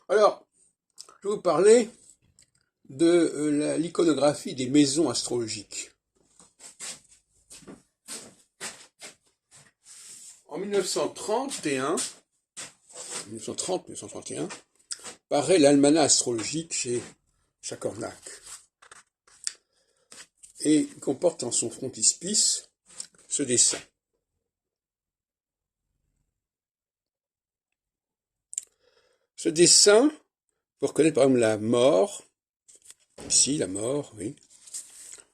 Alors, je vais vous parler de l'iconographie des maisons astrologiques. En 1930-1931, paraît l'almanach astrologique chez Chacornac et comporte en son frontispice ce dessin. Ce dessin, vous reconnaître par exemple la mort, ici la mort, oui. Vous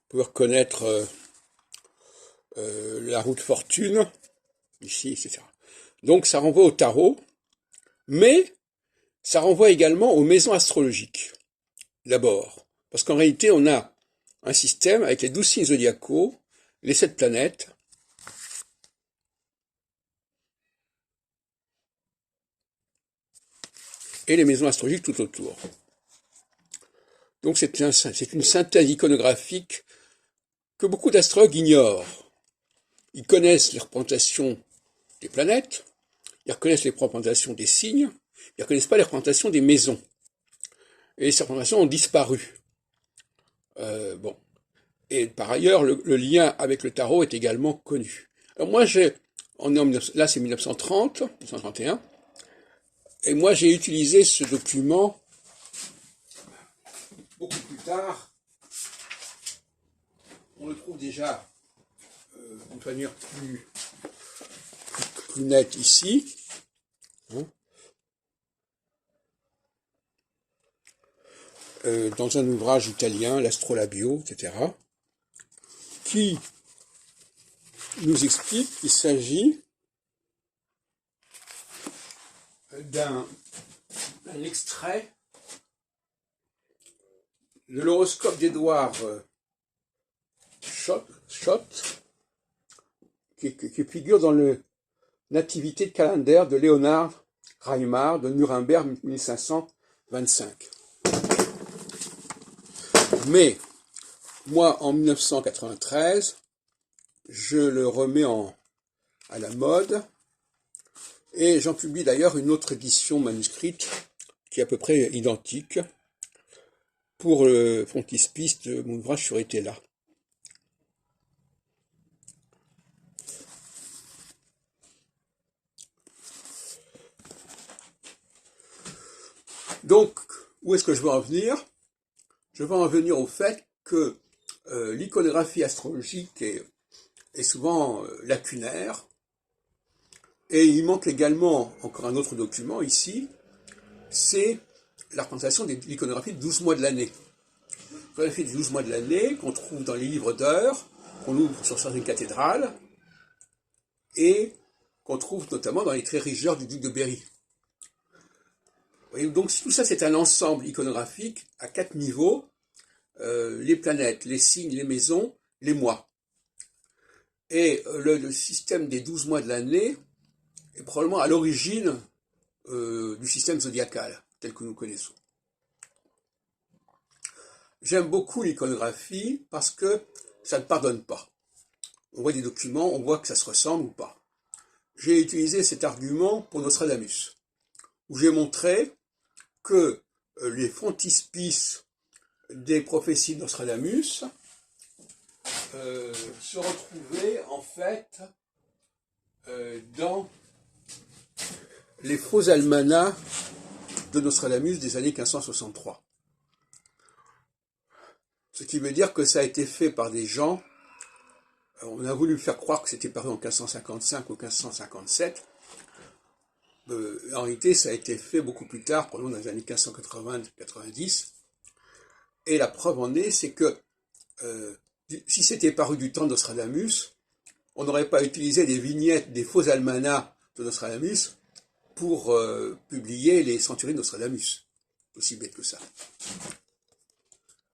pouvez reconnaître la roue de fortune, ici, etc. Donc ça renvoie au tarot, mais ça renvoie également aux maisons astrologiques, d'abord. Parce qu'en réalité, on a un système avec les 12 signes zodiacaux, les 7 planètes, et les maisons astrologiques tout autour. Donc c'est une synthèse iconographique que beaucoup d'astrologues ignorent. Ils connaissent les représentations des planètes, ils reconnaissent les représentations des signes, ils ne reconnaissent pas les représentations des maisons. Et ces représentations ont disparu. Bon. Et par ailleurs, le lien avec le tarot est également connu. Alors moi, là c'est 1930, 1931, et moi j'ai utilisé ce document beaucoup plus tard. On le trouve déjà d'une manière plus nette ici. Dans un ouvrage italien, l'Astrolabio, etc., qui nous explique qu'il s'agit d'un extrait de l'horoscope d'Edward Schott, qui figure dans le Nativité de calendaire de Léonard Reimar de Nuremberg 1525. Mais moi, en 1993, je le remets à la mode, et j'en publie d'ailleurs une autre édition manuscrite qui est à peu près identique pour le frontispice de mon ouvrage sur Etela. Donc, où est-ce que je veux en venir? Je veux en venir au fait que l'iconographie astrologique est souvent lacunaire, et il manque également encore un autre document ici, c'est la représentation de l'iconographie de 12 mois de l'année. L'iconographie des 12 mois de l'année qu'on trouve dans les livres d'heures, qu'on ouvre sur certaines cathédrales, et qu'on trouve notamment dans les traits rigeurs du duc de Berry. Et donc tout ça c'est un ensemble iconographique à 4 niveaux, les planètes, les signes, les maisons, les mois. Et le système des 12 mois de l'année est probablement à l'origine du système zodiacal tel que nous connaissons. J'aime beaucoup l'iconographie parce que ça ne pardonne pas. On voit des documents, on voit que ça se ressemble ou pas. J'ai utilisé cet argument pour Nostradamus, où j'ai montré que les frontispices des prophéties de Nostradamus se retrouvaient en fait dans les faux almanachs de Nostradamus des années 1563. Ce qui veut dire que ça a été fait par des gens, on a voulu faire croire que c'était paru en 1555 ou 1557, en réalité ça a été fait beaucoup plus tard, probablement dans les années 1580-90, et la preuve en est, c'est que si c'était paru du temps de Nostradamus, on n'aurait pas utilisé des vignettes des faux almanachs de Nostradamus pour publier les centuries de Nostradamus. Aussi bête que ça.